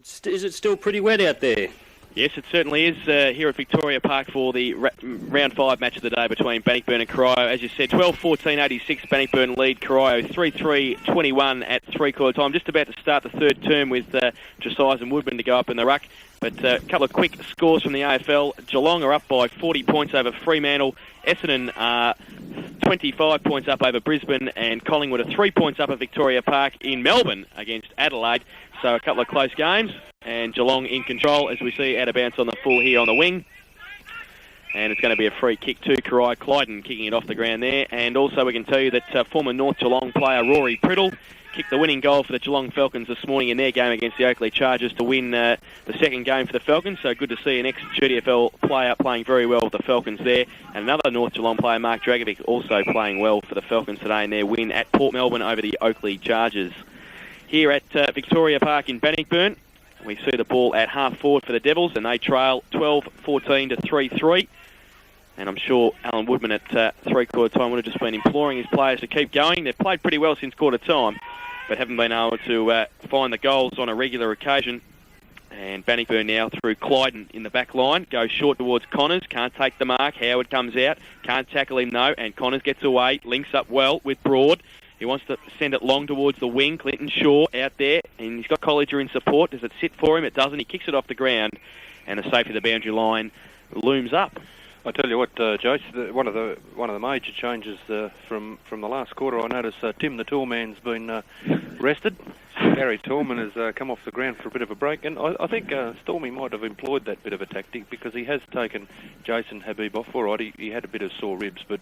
Is it still pretty wet out there? Yes, it certainly is here at Victoria Park for the round 5 match of the day between Bannockburn and Corio. As you said, 12-14-86, Bannockburn lead Corio 3-3-21 at three-quarter time. Just about to start the third term with Josiah and Woodman to go up in the ruck. But a couple of quick scores from the AFL. Geelong are up by 40 points over Fremantle. Essendon are 25 points up over Brisbane, and Collingwood are 3 points up at Victoria Park in Melbourne against Adelaide. So a couple of close games, and Geelong in control as we see out of bounce on the full here on the wing. And it's going to be a free kick to Corio. Clyden kicking it off the ground there. And also we can tell you that former North Geelong player Rory Priddle kicked the winning goal for the Geelong Falcons this morning in their game against the Oakley Chargers to win the second game for the Falcons. So good to see an ex-GDFL player playing very well with the Falcons there. And another North Geelong player, Mark Dragovic, also playing well for the Falcons today in their win at Port Melbourne over the Oakley Chargers. Here at Victoria Park in Bannockburn, we see the ball at half forward for the Devils, and they trail 12-14 to 3-3. And I'm sure Alan Woodman at three-quarter time would have just been imploring his players to keep going. They've played pretty well since quarter time, but haven't been able to find the goals on a regular occasion. And Bannockburn now through Clyden in the back line, goes short towards Connors, can't take the mark. Howard comes out, can't tackle him, no, and Connors gets away, links up well with Broad. He wants to send it long towards the wing. Clinton Shaw out there, and he's got Colliger in support. Does it sit for him? It doesn't. He kicks it off the ground, and the safety of the boundary line looms up. I tell you what, Joyce, one of the major changes from the last quarter, I noticed Tim the Toolman's been rested. Gary Tallman has come off the ground for a bit of a break, and I think Stormy might have employed that bit of a tactic because he has taken Jason Habib off. All right, he had a bit of sore ribs, but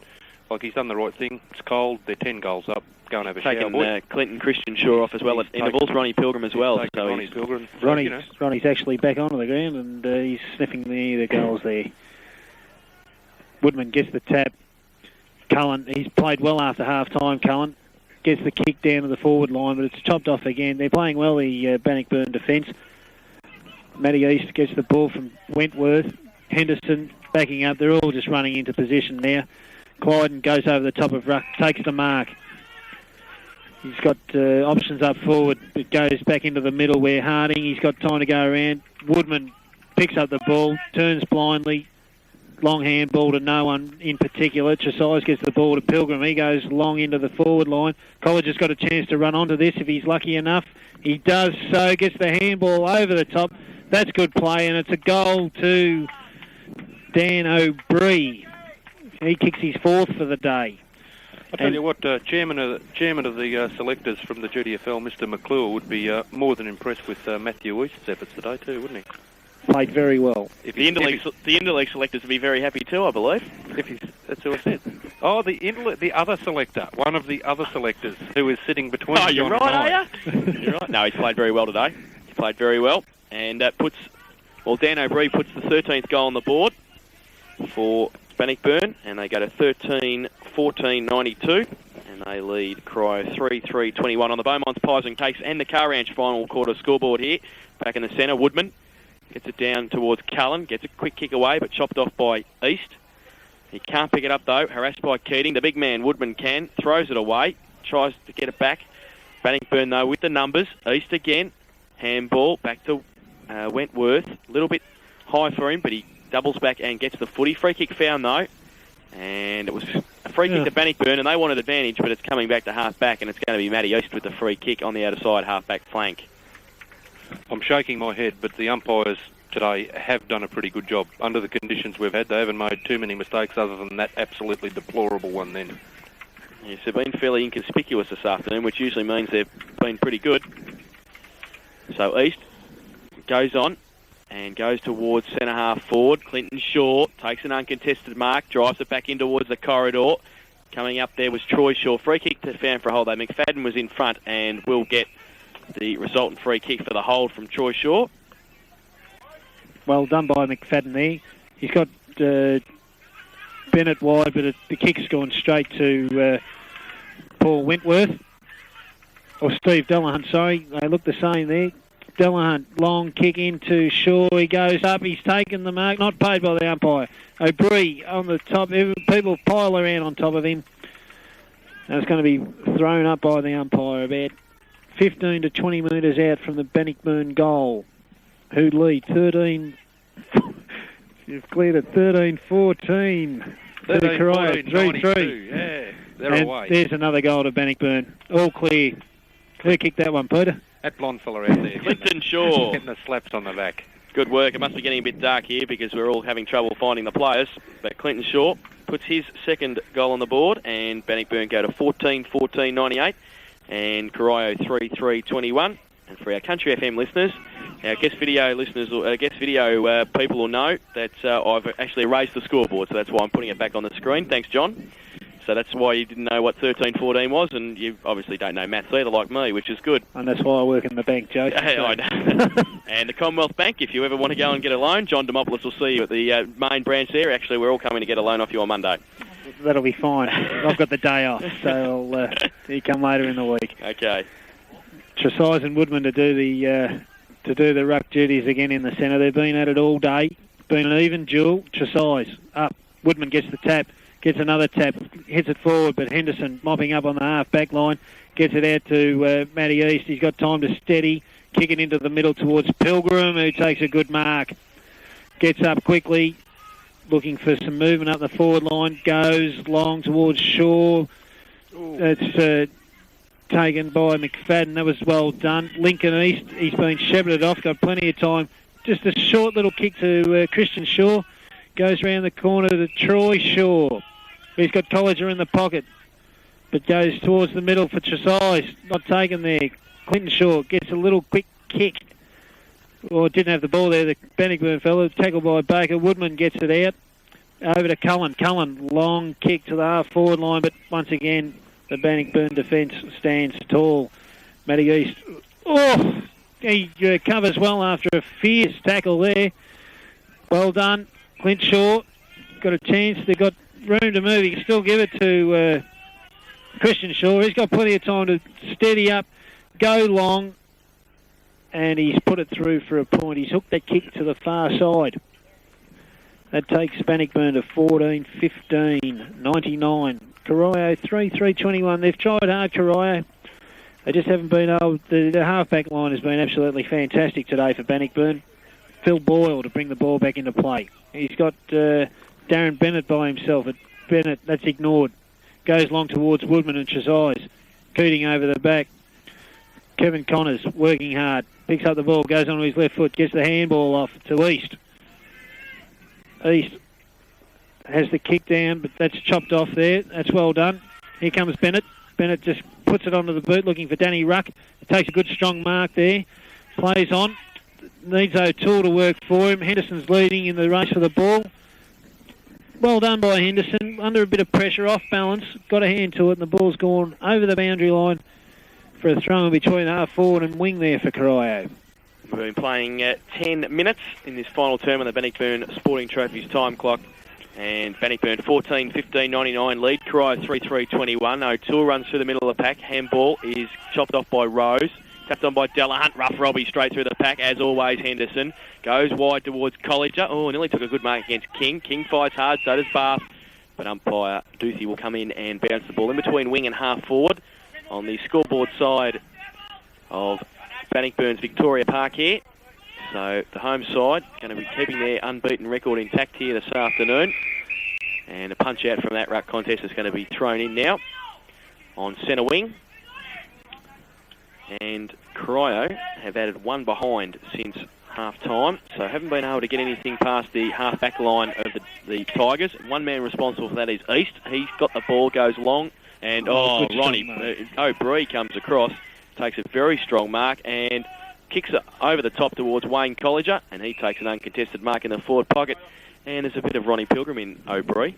like he's done the right thing. It's cold. They're 10 goals up. Go and have a shower, boy. Clinton Christian Shaw off as well at intervals. Ronnie Pilgrim as well. So Ronnie's actually back onto the ground, and he's sniffing the goals there. Woodman gets the tap. Cullen, he's played well after half-time, Cullen. Gets the kick down to the forward line, but it's chopped off again. They're playing well, the Bannockburn defence. Matty East gets the ball from Wentworth. Henderson backing up. They're all just running into position now. Clyden goes over the top of ruck, takes the mark. He's got options up forward. It goes back into the middle where Harding, he's got time to go around. Woodman picks up the ball, turns blindly. Long handball to no one in particular. Chesize gets the ball to Pilgrim. He goes long into the forward line. College has got a chance to run onto this if he's lucky enough. He does so, gets the handball over the top. That's good play, and it's a goal to Dan O'Brien. He kicks his fourth for the day. I tell you what, chairman of the selectors from the GDFL, Mr. McClure, would be more than impressed with Matthew East's efforts today too, wouldn't he? Played very well. The interleague selectors would be very happy too, I believe. That's who I said. Oh, the other selector, one of the other selectors who is sitting between. Oh, you're right, are you? You're right. No, he's played very well today. He's played very well, and Dan O'Brien puts the 13th goal on the board for Bannockburn, and they go to 13-14-92, and they lead Corio 3-3-21 on the Beaumont's Pies and Cakes and the Car Ranch final quarter scoreboard here. Back in the centre, Woodman gets it down towards Cullen, gets a quick kick away, but chopped off by East. He can't pick it up, though, harassed by Keating. The big man, Woodman, can, throws it away, tries to get it back. Bannockburn, though, with the numbers. East again, handball, back to Wentworth. A little bit high for him, but he doubles back and gets the footy. Free kick found, though, and it was a free kick to Bannockburn, and they wanted advantage, but it's coming back to half-back, and it's going to be Matty East with the free kick on the outer side, half-back flank. I'm shaking my head, but the umpires today have done a pretty good job. Under the conditions we've had, they haven't made too many mistakes other than that absolutely deplorable one then. Yes, they've been fairly inconspicuous this afternoon, which usually means they've been pretty good. So East goes on and goes towards centre-half forward. Clinton Shaw takes an uncontested mark, drives it back in towards the corridor. Coming up there was Troy Shaw. Free kick to found for a hold, though. McFadden was in front and will get the resultant free kick for the hold from Troy Shaw. Well done by McFadden there. He's got Bennett wide, but the kick's gone straight to Paul Wentworth. Or Steve Delahunt, sorry. They look the same there. Delahunt, long kick into Shaw. He goes up. He's taken the mark. Not paid by the umpire. O'Brien on the top. People pile around on top of him. And it's going to be thrown up by the umpire about 15 to 20 metres out from the Bannockburn goal. who lead 13. You've cleared at 13-14. 13-14, 3-3. Yeah, they're And away. there's another goal to Bannockburn. All clear. Who kicked that one, Peter? That blonde fella out there. Clinton Shaw. Getting the slaps on the back. Good work. It must be getting a bit dark here because we're all having trouble finding the players. But Clinton Shaw puts his second goal on the board, and Bannockburn go to 14-14-98, and Corio 3-3-21. And for our Country FM listeners, our guest video listeners, people will know that I've actually erased the scoreboard, so that's why I'm putting it back on the screen. Thanks, John. So that's why you didn't know what 13-14 was, and you obviously don't know maths either, like me, which is good. And that's why I work in the bank, Joe. I know. And the Commonwealth Bank, if you ever want to go and get a loan, John Demopoulos will see you at the main branch there. Actually, we're all coming to get a loan off you on Monday. That'll be fine. I've got the day off, so you come later in the week. Okay. Tresize and Woodman to do the ruck duties again in the centre. They've been at it all day. Been an even duel. Tresize up. Woodman gets the tap. Gets another tap, hits it forward, but Henderson mopping up on the half-back line, gets it out to Matty East. He's got time to steady, kick it into the middle towards Pilgrim, who takes a good mark. Gets up quickly, looking for some movement up the forward line, goes long towards Shaw. It's taken by McFadden. That was well done. Lincoln East, he's been shepherded off, got plenty of time. Just a short little kick to Christian Shaw. Goes round the corner to Troy Shaw. He's got Colliger in the pocket, but goes towards the middle for Tresize. Not taken there. Clinton Shaw gets a little quick kick. Or didn't have the ball there. The Bannockburn fellow tackled by Baker. Woodman gets it out. Over to Cullen. Cullen, long kick to the half-forward line, but once again, the Bannockburn defence stands tall. Matty East. Oh! He covers well after a fierce tackle there. Well done. Clint Shaw got a chance. They've got room to move. He can still give it to Christian Shaw. He's got plenty of time to steady up, go long, and he's put it through for a point. He's hooked that kick to the far side. That takes Bannockburn to 14-15-99. Corio 3-3-21. They've tried hard, Corio. They just haven't been able. The half-back line has been absolutely fantastic today for Bannockburn. Phil Boyle to bring the ball back into play. He's got Darren Bennett by himself. Bennett, that's ignored. Goes long towards Woodman and Tresize. Cooting over the back. Kevin Connors working hard. Picks up the ball, goes onto his left foot, gets the handball off to East. East has the kick down, but that's chopped off there. That's well done. Here comes Bennett. Bennett just puts it onto the boot, looking for Danny Ruck. Takes a good strong mark there. Plays on. Needs O'Toole to work for him. Henderson's leading in the race for the ball. Well done by Henderson. Under a bit of pressure, off balance. Got a hand to it, and the ball's gone over the boundary line for a throw in between half forward and wing there for Corio. We've been playing 10 minutes in this final term on the Bannockburn Sporting Trophies time clock. And Bannockburn 14-15-99 lead. Corio 3-3-21. O'Toole runs through the middle of the pack. Handball is chopped off by Rose. Tapped on by Delahunt. Rough Robbie straight through the pack. As always, Henderson goes wide towards Colliger. Oh, nearly took a good mark against King. King fights hard, so does Bath. But umpire Duthie will come in and bounce the ball in between wing and half forward on the scoreboard side of Bannockburn's Victoria Park here. So the home side going to be keeping their unbeaten record intact here this afternoon. And a punch out from that ruck contest is going to be thrown in now on centre wing. And Corio have added one behind since half-time, so haven't been able to get anything past the half-back line of the Tigers. One man responsible for that is East. He's got the ball, goes long, and Ronnie O'Brien comes across, takes a very strong mark, and kicks it over the top towards Wayne Colliger, and he takes an uncontested mark in the forward pocket. And there's a bit of Ronnie Pilgrim in O'Brien.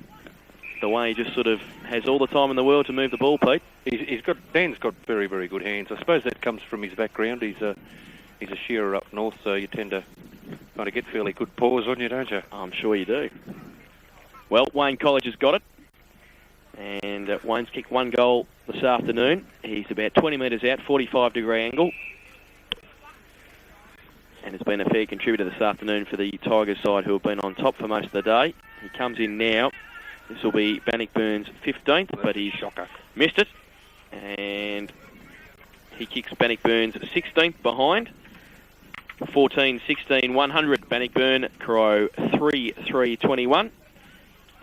The way he just sort of has all the time in the world to move the ball, Pete. Dan's got very, very good hands. I suppose that comes from his background. He's a shearer up north, so you tend to kind of get fairly good paws on you, don't you? I'm sure you do. Well, Wayne Colliger's got it. And Wayne's kicked one goal this afternoon. He's about 20 metres out, 45-degree angle. And has been a fair contributor this afternoon for the Tigers side, who have been on top for most of the day. He comes in now. This will be Bannockburn's 15th, but he's missed it. And he kicks Bannockburn's 16th behind. 14-16, 100. Bannockburn, Corio 3-3-21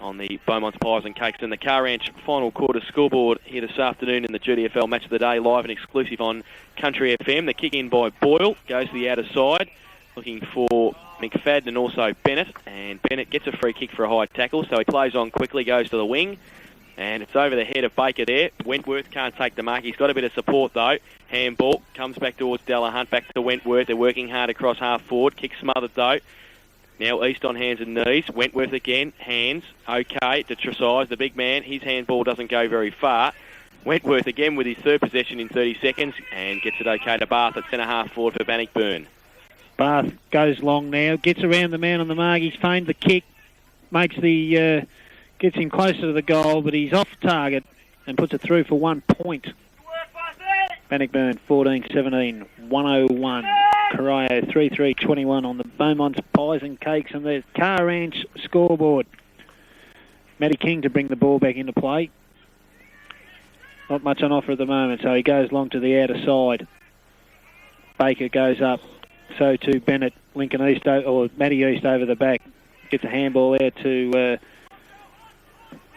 on the Beaumont's Pies and Cakes and the Car Ranch final quarter scoreboard here this afternoon in the GDFL Match of the Day, live and exclusive on Country FM. The kick in by Boyle goes to the outer side, looking for McFadden and also Bennett, and Bennett gets a free kick for a high tackle, so he plays on quickly, goes to the wing, and it's over the head of Baker there. Wentworth can't take the mark. He's got a bit of support though. Handball comes back towards Delahunt, back to Wentworth. They're working hard across half forward. Kick smothered though. Now East on hands and knees. Wentworth again. Hands. Okay to Tresize, the big man. His handball doesn't go very far. Wentworth again with his third possession in 30 seconds and gets it okay to Bath at centre half forward for Bannockburn. Bath goes long now. Gets around the man on the mark. He's feigned the kick. Makes the... gets him closer to the goal, but he's off target and puts it through for 1 point. Bannockburn 14-17, 101. Corio 3-3-21 on the Beaumont's Pies and Cakes and the Car Ranch scoreboard. Matty King to bring the ball back into play. Not much on offer at the moment, so he goes long to the outer side. Baker goes up. So to Bennett, Lincoln East, or Matty East over the back. Gets a handball there to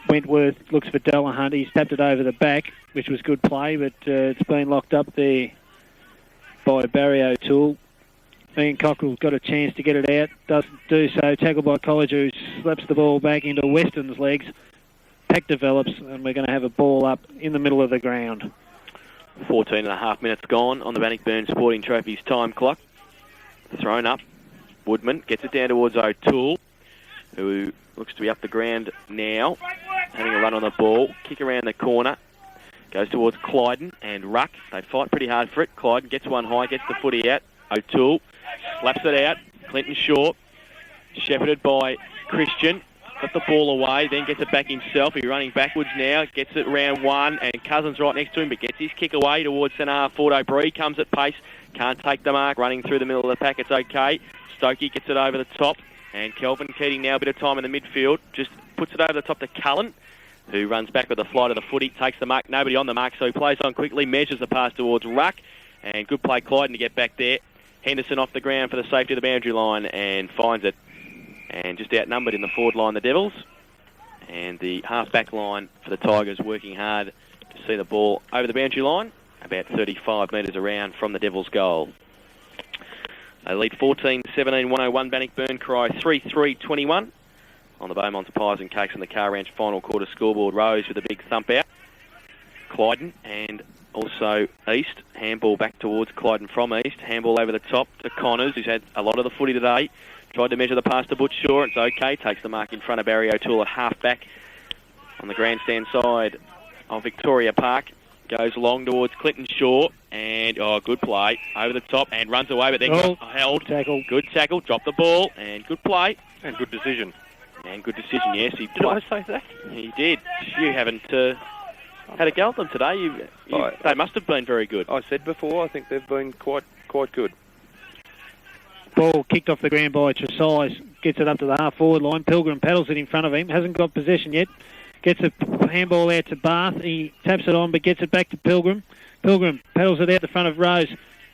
Wentworth, looks for Delahunt. He's tapped it over the back, which was good play, but it's been locked up there by Barry O'Toole. Ian Cockrell's got a chance to get it out, doesn't do so. Tackled by College, who slaps the ball back into Weston's legs. Pack develops, and we're going to have a ball up in the middle of the ground. 14 and a half minutes gone on the Bannockburn Sporting Trophies time clock. Thrown up. Woodman gets it down towards O'Toole, who looks to be up the ground now, having a run on the ball. Kick around the corner. Goes towards Clyden and Ruck. They fight pretty hard for it. Clyden gets one high, gets the footy out. O'Toole slaps it out. Clinton Shaw, shepherded by Christian. Got the ball away, then gets it back himself. He's running backwards now. Gets it round one, and Cousins right next to him, but gets his kick away towards centre half forward. O'Brien comes at pace. Can't take the mark. Running through the middle of the pack. It's okay. Stokey gets it over the top. And Kelvin Keating now a bit of time in the midfield. Just puts it over the top to Cullen, who runs back with a flight of the footy, takes the mark. Nobody on the mark, so he plays on quickly, measures the pass towards Ruck. And good play, Clyden, to get back there. Henderson off the ground for the safety of the boundary line and finds it. And just outnumbered in the forward line, the Devils. And the half-back line for the Tigers working hard to see the ball over the boundary line, about 35 metres around from the Devils' goal. They lead 14-17, 101 Bannockburn, Corio 3-3-21 on the Beaumont's Pies and Cakes and the Car Ranch final quarter scoreboard. Rose with a big thump out. Clyden and also East. Handball back towards Clyden from East. Handball over the top to Connors, who's had a lot of the footy today. Tried to measure the pass to Butch Shaw. It's okay. Takes the mark in front of Barry O'Toole at half-back on the grandstand side of Victoria Park. Goes long towards Clinton Shaw, and good play over the top, and runs away, but then held. Tackle. Good tackle, dropped the ball, and good play. And good decision. And good decision, yes. Did I say that? He did. You haven't had a go at them today. They must have been very good. I said before, I think they've been quite good. Ball kicked off the ground by Tresize, gets it up to the half-forward line. Pilgrim paddles it in front of him, hasn't got possession yet. Gets a handball out to Bath. He taps it on, but gets it back to Pilgrim. Pilgrim paddles it out the front of Rose.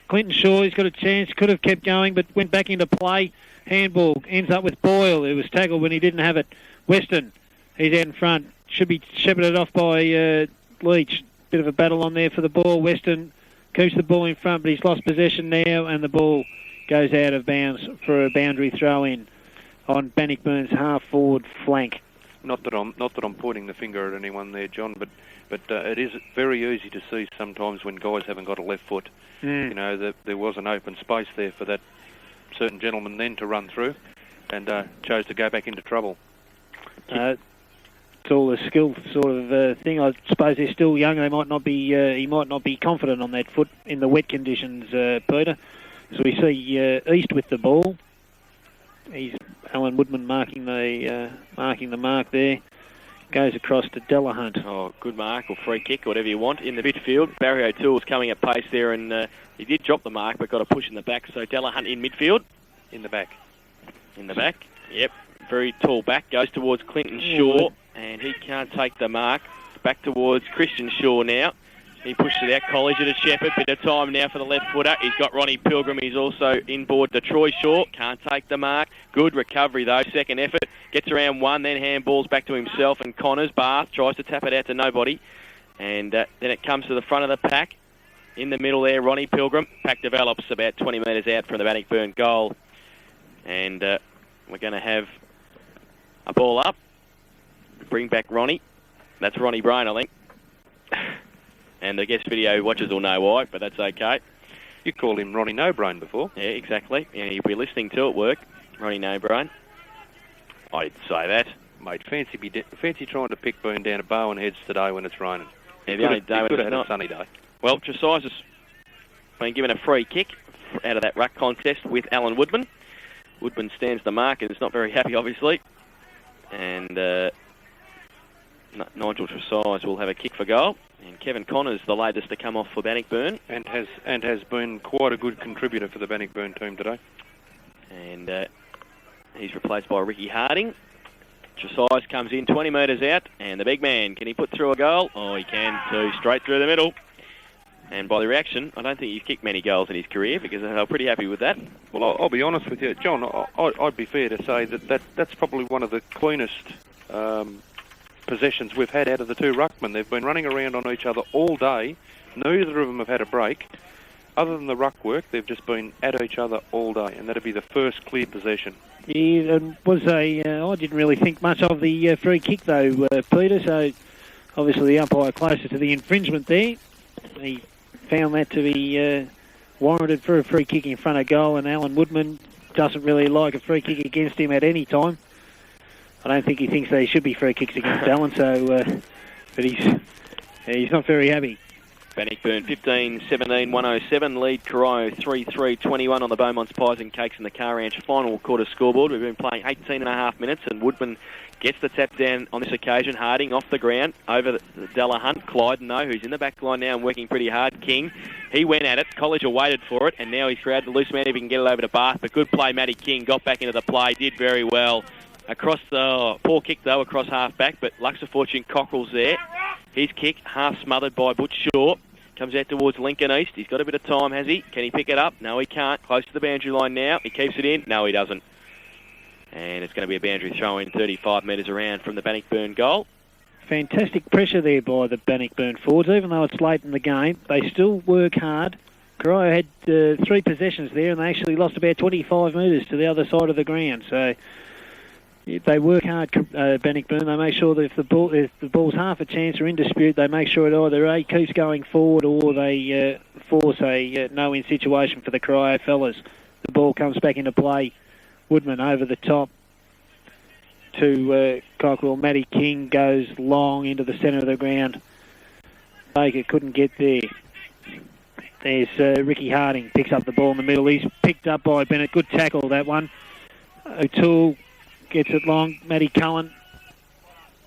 Clinton Shaw, he's got a chance. Could have kept going, but went back into play. Handball ends up with Boyle, who was tackled when he didn't have it. Weston, he's out in front. Should be shepherded off by Leach. Bit of a battle on there for the ball. Weston keeps the ball in front, but he's lost possession now, and the ball goes out of bounds for a boundary throw-in on Bannockburn's half-forward flank. Not that I'm pointing the finger at anyone there, John, but it is very easy to see sometimes when guys haven't got a left foot. You know, there was an open space there for that certain gentleman then to run through, and chose to go back into trouble. It's all a skill sort of thing. I suppose they're still young. They might not be. He might not be confident on that foot in the wet conditions, Peter. So we see East with the ball. He's Alan Woodman marking the mark there. Goes across to Delahunt. Oh, good mark or free kick, whatever you want, in the midfield. Barry O'Toole's coming at pace there, and he did drop the mark, but got a push in the back. So Delahunt in midfield. In the back. In the back. Yep. Very tall back. Goes towards Clinton Shaw, and he can't take the mark. Back towards Christian Shaw now. He pushes it out. Colliger to Shepherd. Bit of time now for the left footer. He's got Ronnie Pilgrim. He's also inboard to Troy Shaw. Can't take the mark. Good recovery, though. Second effort. Gets around one, then handballs back to himself. And Connors, Bath, tries to tap it out to nobody. And then it comes to the front of the pack. In the middle there, Ronnie Pilgrim. Pack develops about 20 metres out from the Bannockburn goal. And we're going to have a ball up. Bring back Ronnie. That's Ronnie Brain, I think. And the guest video watchers will know why, but that's okay. You called him Ronnie No Brain before. Yeah, exactly. Yeah, you'll be listening to it work. Ronnie No Brain. I'd say that. Mate, fancy trying to pick Boone down at Bowen Heads today when it's raining. Yeah, the only day when could it's have had not. a sunny day. Well, Tresize has been given a free kick out of that ruck contest with Alan Woodman. Woodman stands the mark and is not very happy, obviously. And Nigel Tresize will have a kick for goal. And Kevin Connors, the latest to come off for Bannockburn. And has been quite a good contributor for the Bannockburn team today. And he's replaced by Ricky Harding. Tresize comes in 20 metres out, and the big man, can he put through a goal? Oh, he can too, straight through the middle. And by the reaction, I don't think he's kicked many goals in his career because they're pretty happy with that. Well, I'll be honest with you, John, I'd be fair to say that's probably one of the cleanest possessions we've had out of the two ruckmen. They've been running around on each other all day. Neither of them have had a break. Other than the ruck work, they've just been at each other all day, and that'd be the first clear possession. Yeah, I didn't really think much of the free kick though, Peter, so obviously the umpire closer to the infringement there. He found that to be warranted for a free kick in front of goal, and Alan Woodman doesn't really like a free kick against him at any time. I don't think he thinks there should be free kicks against Alan, so but he's not very happy. Bannockburn 15-17-107, lead Corio 3-3-21 on the Beaumont's Pies and Cakes and the Car Ranch final quarter scoreboard. We've been playing 18.5 minutes, and Woodman gets the tap down on this occasion. Harding off the ground over the Della Hunt. Clyden, though, who's in the back line now and working pretty hard. King, he went at it. Colliger waited for it, and now he's created the loose man if he can get it over to Bath. But good play, Matty King got back into the play, did very well. Across the poor kick, though, across half-back, but Luxor Fortune Cockrell's there. His kick, half smothered by Butch Shaw. Comes out towards Lincoln East. He's got a bit of time, has he? Can he pick it up? No, he can't. Close to the boundary line now. He keeps it in. No, he doesn't. And it's going to be a boundary throw in 35 metres around from the Bannockburn goal. Fantastic pressure there by the Bannockburn forwards. Even though it's late in the game, they still work hard. Corio had 3 possessions there, and they actually lost about 25 metres to the other side of the ground. So they work hard, Bannockburn. They make sure that if the ball's half a chance or in dispute, they make sure it either A, keeps going forward, or they force a no-win situation for the Corio fellas. The ball comes back into play. Woodman over the top to Cockrell. Matty King goes long into the centre of the ground. Baker couldn't get there. There's Ricky Harding, picks up the ball in the middle. He's picked up by Bennett. Good tackle, that one. O'Toole gets it long. Matty Cullen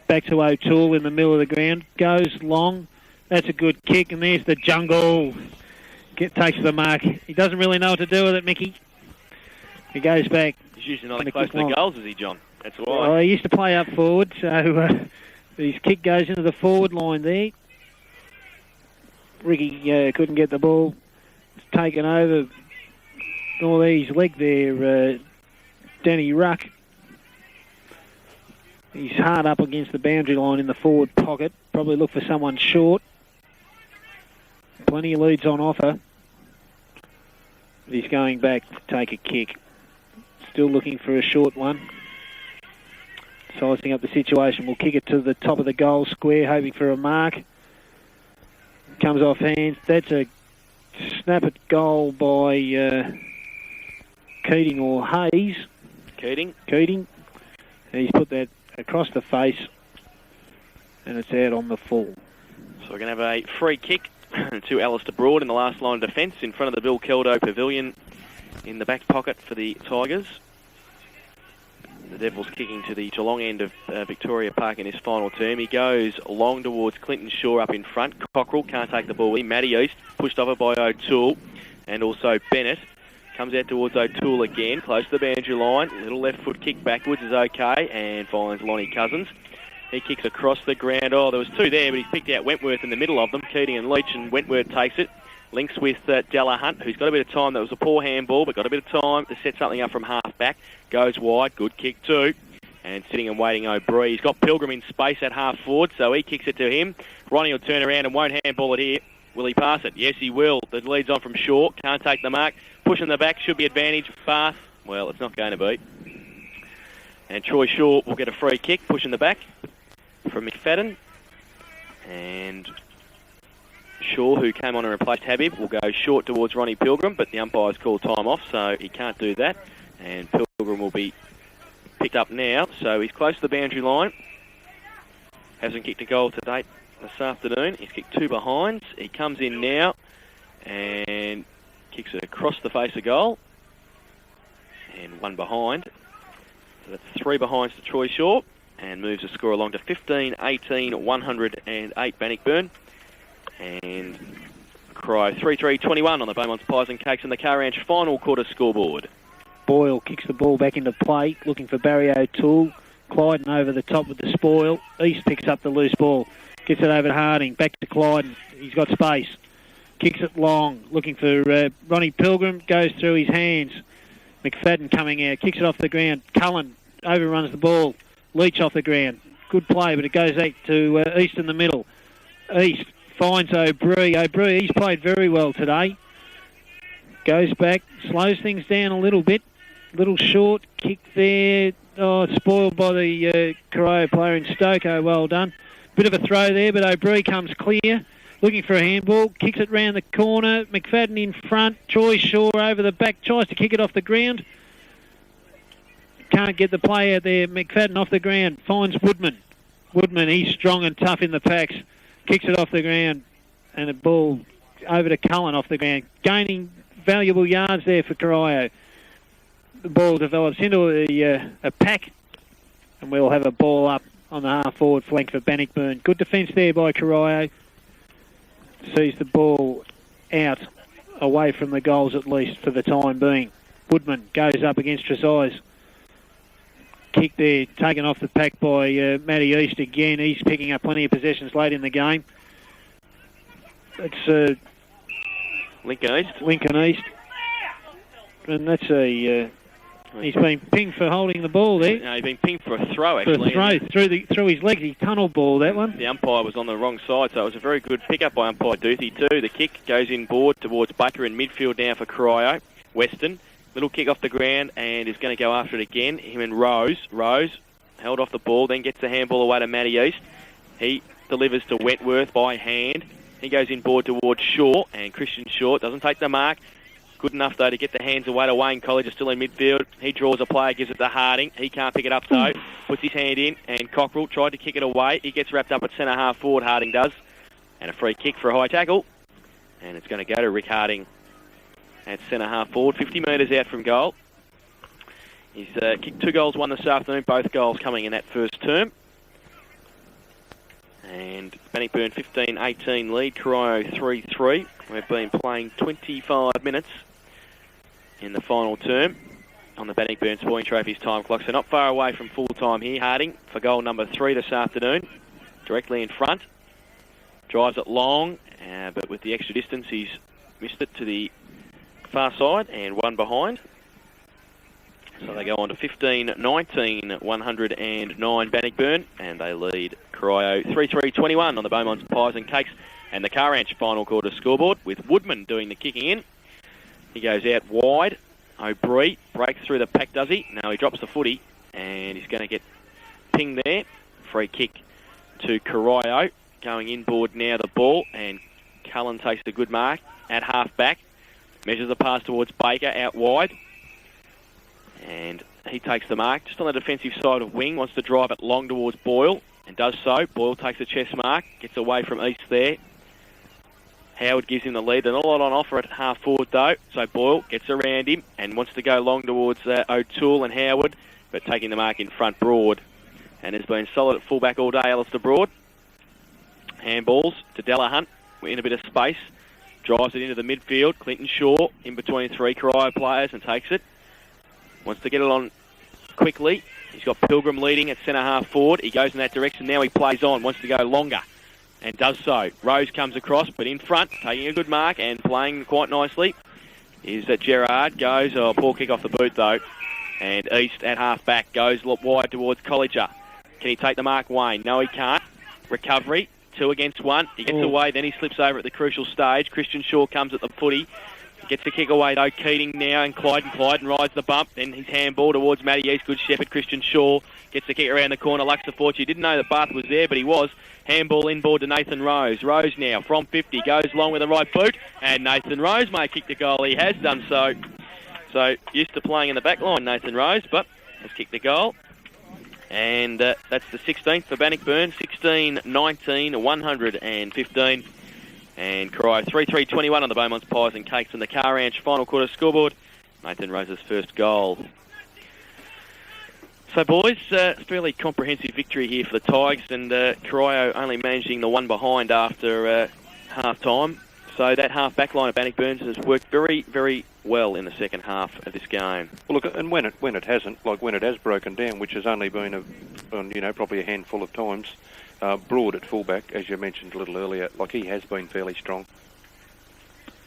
back to O'Toole in the middle of the ground. Goes long. That's a good kick. And there's the jungle. Takes the mark. He doesn't really know what to do with it, Mickey. He goes back. He's usually not close to the goals, is he, John? That's why. Well, he used to play up forward, so his kick goes into the forward line there. Ricky couldn't get the ball. It's taken over. All these leg there, Danny Ruck. He's hard up against the boundary line in the forward pocket. Probably look for someone short. Plenty of leads on offer. But he's going back to take a kick. Still looking for a short one. Sizing up the situation. We'll kick it to the top of the goal square, hoping for a mark. Comes off hands. That's a snap at goal by Keating or Hayes. Keating. He's put that across the face, and it's out on the full. So we're going to have a free kick to Alistair Broad in the last line of defence in front of the Bill Keldo Pavilion in the back pocket for the Tigers. The Devils kicking to the Geelong end of Victoria Park in his final term. He goes long towards Clinton Shaw up in front. Cockrell can't take the ball. Matty East pushed over by O'Toole and also Bennett. Comes out towards O'Toole again, close to the boundary line. Little left foot kick backwards is okay, and finds Lonnie Cousins. He kicks across the ground. Oh, there was two there, but he's picked out Wentworth in the middle of them. Keating and Leach, and Wentworth takes it. Links with Della Hunt, who's got a bit of time. That was a poor handball, but got a bit of time to set something up from half back. Goes wide. Good kick too. And sitting and waiting O'Brien. He's got Pilgrim in space at half forward, so he kicks it to him. Ronnie will turn around and won't handball it here. Will he pass it? Yes, he will. The lead's on from Shaw. Can't take the mark. Pushing the back. Should be advantage. Fast. Well, it's not going to be. And Troy Shaw will get a free kick. Pushing the back from McFadden. And Shaw, who came on and replaced Habib, will go short towards Ronnie Pilgrim, but the umpire's called time off, so he can't do that. And Pilgrim will be picked up now, so he's close to the boundary line. Hasn't kicked a goal to date this afternoon. He's kicked two behinds. He comes in now and kicks it across the face of goal. And one behind. So that's three behinds to Troy Shaw, and moves the score along to 15-18, 108 Bannockburn. And Cry 3-3-21 on the Beaumont's Pies and Cakes and the Car Ranch final quarter scoreboard. Boyle kicks the ball back into play, looking for Barry O'Toole. Clyden over the top with the spoil. East picks up the loose ball. Gets it over to Harding. Back to Clyden. He's got space. Kicks it long. Looking for Ronnie Pilgrim. Goes through his hands. McFadden coming out. Kicks it off the ground. Cullen overruns the ball. Leach off the ground. Good play, but it goes out to East in the middle. East finds O'Brien. O'Brien, he's played very well today. Goes back. Slows things down a little bit. Little short kick there. Oh, it's spoiled by the Corio player in Stokoe. Well done. Bit of a throw there, but O'Brien comes clear. Looking for a handball. Kicks it round the corner. McFadden in front. Troy Shaw over the back. Tries to kick it off the ground. Can't get the play out there. McFadden off the ground. Finds Woodman. Woodman, he's strong and tough in the packs. Kicks it off the ground. And a ball over to Cullen off the ground. Gaining valuable yards there for Corio. The ball develops into a pack, and we'll have a ball up on the half-forward flank for Bannockburn. Good defence there by Corio. Sees the ball out, away from the goals at least for the time being. Woodman goes up against Trezise. Kick there, taken off the pack by Matty East again. He's picking up plenty of possessions late in the game. It's Lincoln East. And that's a... he's been pinged for holding the ball there. No, he's been pinged for a throw, actually. For a throw through his legs. He tunnel ball, that one. The umpire was on the wrong side, so it was a very good pick-up by umpire Duthie too. The kick goes inboard towards Baker in midfield now for Corio. Weston, little kick off the ground, and is going to go after it again. Him and Rose. Rose held off the ball, then gets the handball away to Matty East. He delivers to Wentworth by hand. He goes inboard towards Shaw, and Christian Shaw doesn't take the mark. Good enough, though, to get the hands away to Wayne College, is still in midfield. He draws a player, gives it to Harding. He can't pick it up, though. Puts his hand in, and Cockrell tried to kick it away. He gets wrapped up at centre-half forward, Harding does. And a free kick for a high tackle. And it's going to go to Rick Harding at centre-half forward, 50 metres out from goal. He's kicked 2 goals, 1 this afternoon, both goals coming in that first term. And Bannockburn 15-18 lead, Corio 3-3. We've been playing 25 minutes in the final term on the Bannockburn Sporting Trophies time clock. So not far away from full time here. Harding for goal number 3 this afternoon, directly in front. Drives it long, but with the extra distance he's missed it to the far side and one behind. So they go on to 15-19, 109 Bannockburn, and they lead Corio 3-3-21 on the Beaumont's Pies and Cakes and the Car Ranch final quarter scoreboard, with Woodman doing the kicking in. He goes out wide. O'Brien breaks through the pack, does he? No, he drops the footy, and he's going to get pinged there. Free kick to Corio. Going inboard now, the ball, and Cullen takes a good mark at half back. Measures the pass towards Baker out wide. And he takes the mark just on the defensive side of wing, wants to drive it long towards Boyle, and does so. Boyle takes a chest mark, gets away from East there. Howard gives him the lead. They're not a lot on offer at half forward though, so Boyle gets around him and wants to go long towards O'Toole and Howard, but taking the mark in front, Broad. And has been solid at fullback all day, Alistair Broad. Handballs to Della Hunt in a bit of space. Drives it into the midfield. Clinton Shaw in between 3 Corio players and takes it. Wants to get it on quickly. He's got Pilgrim leading at centre-half forward. He goes in that direction. Now he plays on, wants to go longer, and does so. Rose comes across, but in front, taking a good mark and playing quite nicely, is that Gerard. Goes, poor kick off the boot, though. And East at half-back goes wide towards Colliger. Can he take the mark, Wayne? No, he can't. Recovery, 2 against 1. He gets away, then he slips over at the crucial stage. Christian Shaw comes at the footy. Gets the kick away, though. Keating now, and Clyde rides the bump. Then his handball towards Matty East. Good shepherd, Christian Shaw. Gets the kick around the corner. Luxor Fortune didn't know that Bath was there, but he was. Handball inboard to Nathan Rose. Rose now from 50 goes long with the right boot. And Nathan Rose may kick the goal. He has done so. So, used to playing in the back line, Nathan Rose, but has kicked the goal. And that's the 16th for Bannockburn. 16-19, 115. And Corio 3-3-21 on the Beaumont's Pies and Cakes and the Car Ranch final quarter scoreboard. Nathan Rose's first goal. So, boys, fairly comprehensive victory here for the Tigers, and Corio only managing the one behind after half-time. So that half-back line of Bannockburn has worked very, very well in the second half of this game. Well, look, and when it hasn't, like when it has broken down, which has only been probably a handful of times, Broad at fullback, as you mentioned a little earlier, like he has been fairly strong.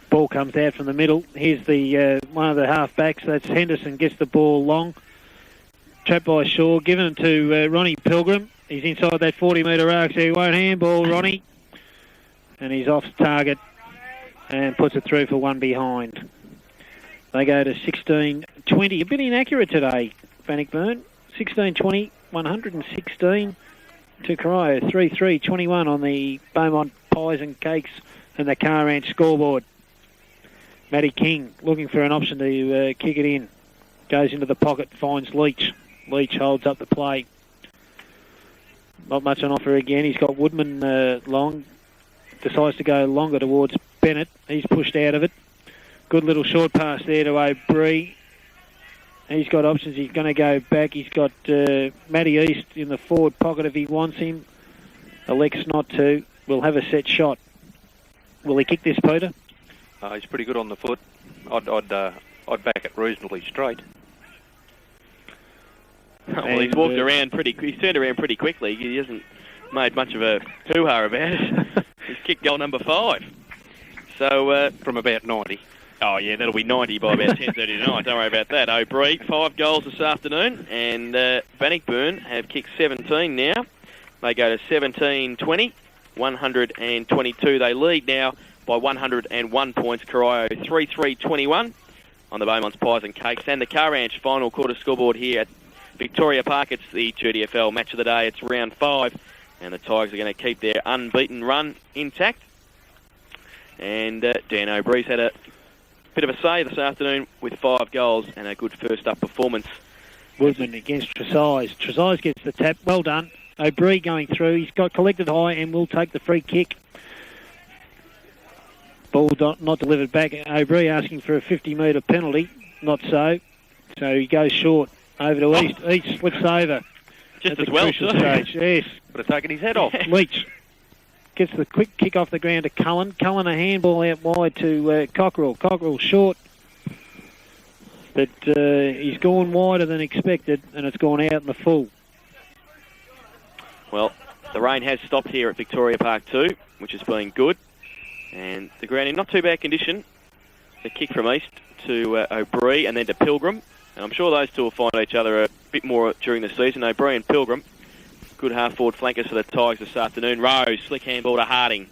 Ball comes out from the middle. Here's the one of the half-backs. That's Henderson, gets the ball long. Trapped by Shaw, given it to Ronnie Pilgrim. He's inside that 40-metre arc, so he won't handball, Ronnie. And he's off target and puts it through for one behind. They go to 16-20. A bit inaccurate today, Bannockburn. 16-20, 116 to Corio. 3-3-21 on the Beaumont Pies and Cakes and the Car Ranch scoreboard. Matty King looking for an option to kick it in. Goes into the pocket, finds Leach. Leach holds up the play. Not much on offer again. He's got Woodman long. Decides to go longer towards Bennett. He's pushed out of it. Good little short pass there to O'Brien. He's got options. He's going to go back. He's got Matty East in the forward pocket if he wants him. Elects not to. Will have a set shot. Will he kick this, Peter? He's pretty good on the foot. I'd back it reasonably straight. Well, he's walked around he's turned around pretty quickly. He hasn't made much of a hoo-ha about it. He's kicked goal number 5. So, from about 90. Oh, yeah, that'll be 90 by about 10:30 tonight. Don't worry about that. O'Brien, 5 goals this afternoon. And Bannockburn have kicked 17 now. They go to 17-20, 122. They lead now by 101 points. Corio 3-3-21 on the Beaumont's Pies and Cakes. And the Car Ranch final quarter scoreboard here at Victoria Park. It's the GDFL match of the day. It's round 5. And the Tigers are going to keep their unbeaten run intact. And Dan O'Brien's had a bit of a say this afternoon with 5 goals and a good first-up performance. Woodman against Tresize. Tresize gets the tap. Well done. O'Brien going through. He's got collected high and will take the free kick. Ball not delivered back. O'Brien asking for a 50-metre penalty. Not so. So he goes short. Over to East. East slips over. Just as well, stage. Yes. Would have taken his head off. Leach gets the quick kick off the ground to Cullen. Cullen a handball out wide to Cockerell. Cockerell short. But he's gone wider than expected, and it's gone out in the full. Well, the rain has stopped here at Victoria Park too, which has been good. And the ground in not too bad condition. The kick from East to O'Brien and then to Pilgrim. And I'm sure those two will find each other a bit more during the season. O'Brien and Pilgrim. Good half-forward flankers for the Tigers this afternoon. Rose, slick handball to Harding.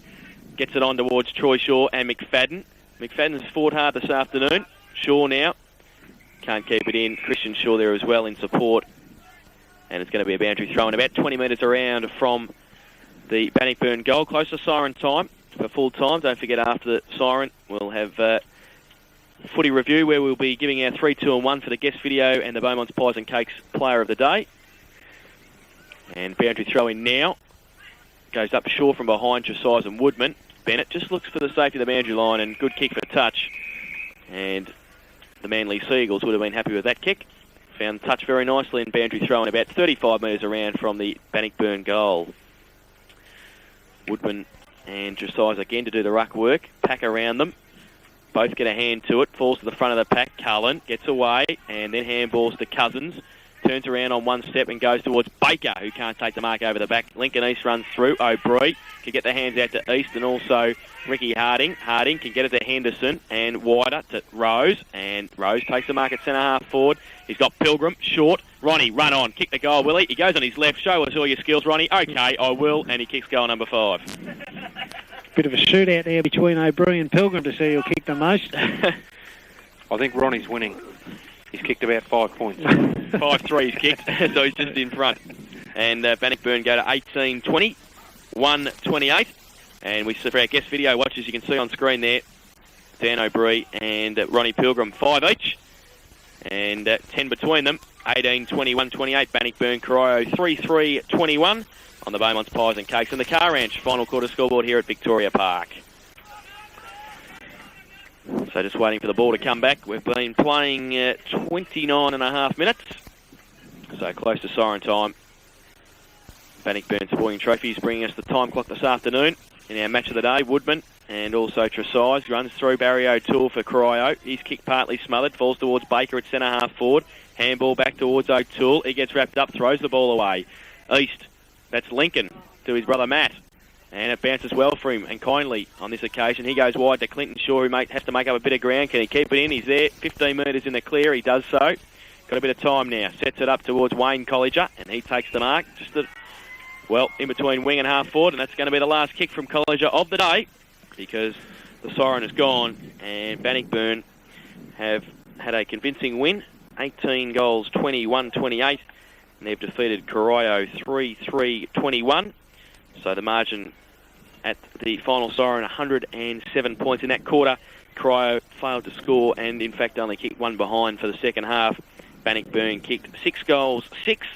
Gets it on towards Troy Shaw and McFadden. McFadden's fought hard this afternoon. Shaw now. Can't keep it in. Christian Shaw there as well in support. And it's going to be a boundary throw in about 20 metres around from the Bannockburn goal. Close to siren time for full time. Don't forget after the siren we'll have footy review where we'll be giving our 3, 2 and 1 for the guest video and the Beaumont's Pies and Cakes player of the day. And boundary throw in now. Goes up short from behind Tresize and Woodman. Bennett just looks for the safety of the boundary line and good kick for touch. And the Manly Seagulls would have been happy with that kick. Found touch very nicely in boundary throw in about 35 metres around from the Bannockburn goal. Woodman and Tresize again to do the ruck work. Pack around them. Both get a hand to it. Falls to the front of the pack. Cullen gets away and then handballs to Cousins. turns around on one step and goes towards Baker, who can't take the mark over the back. Lincoln East runs through. O'Brien can get the hands out to East, and also Ricky Harding. Harding can get it to Henderson and wider to Rose, and Rose takes the mark at centre half forward. He's got Pilgrim, short. Ronnie, run on, kick the goal, will he? He goes on his left. Show us all your skills, Ronnie. Okay, I will, and he kicks goal number 5. Bit of a shootout there between O'Brien and Pilgrim to see who'll kick the most. I think Ronnie's winning. He's kicked about 5 points. 5-3 he's kicked, so he's just in front. And Bannockburn go to 18-20, 1-28. And we see for our guest video watchers, you can see on screen there, Dan O'Brien and Ronnie Pilgrim, 5 each. And 10 between them, 18-21-28. Bannockburn, Corio, 3-3-21 on the Beaumont's Pies and Cakes. And the Car Ranch final quarter scoreboard here at Victoria Park. So just waiting for the ball to come back. We've been playing 29 and a half minutes. So close to siren time. Bannockburn Sporting Trophies bringing us the time clock this afternoon in our match of the day. Woodman and also Tresize runs through Barry O'Toole for Corio. He's kicked partly smothered, falls towards Baker at centre half forward. Handball back towards O'Toole. He gets wrapped up, throws the ball away. East, that's Lincoln to his brother Matt. And it bounces well for him, and kindly on this occasion. He goes wide to Clinton Shaw, who has to make up a bit of ground. Can he keep it in? He's there, 15 metres in the clear. He does so. Got a bit of time now. Sets it up towards Wayne Colliger, and he takes the mark. Well, in between wing and half forward, and that's going to be the last kick from Colliger of the day, because the siren is gone, and Bannockburn have had a convincing win, 18 goals, 21-28, and they've defeated Corio 3-3-21. So the margin at the final siren, 107 points in that quarter. Corio failed to score and, in fact, only kicked one behind for the second half. Bannockburn kicked 6 goals, 6,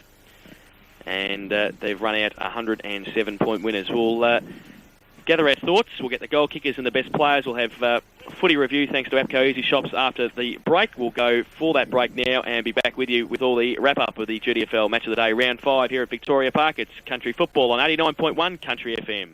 and they've run out 107-point winners. We'll gather our thoughts. We'll get the goal kickers and the best players. We'll have footy review thanks to APCO Easy Shops after the break. We'll go for that break now and be back with you with all the wrap-up of the GDFL Match of the Day, Round 5 here at Victoria Park. It's Country Football on 89.1 Country FM.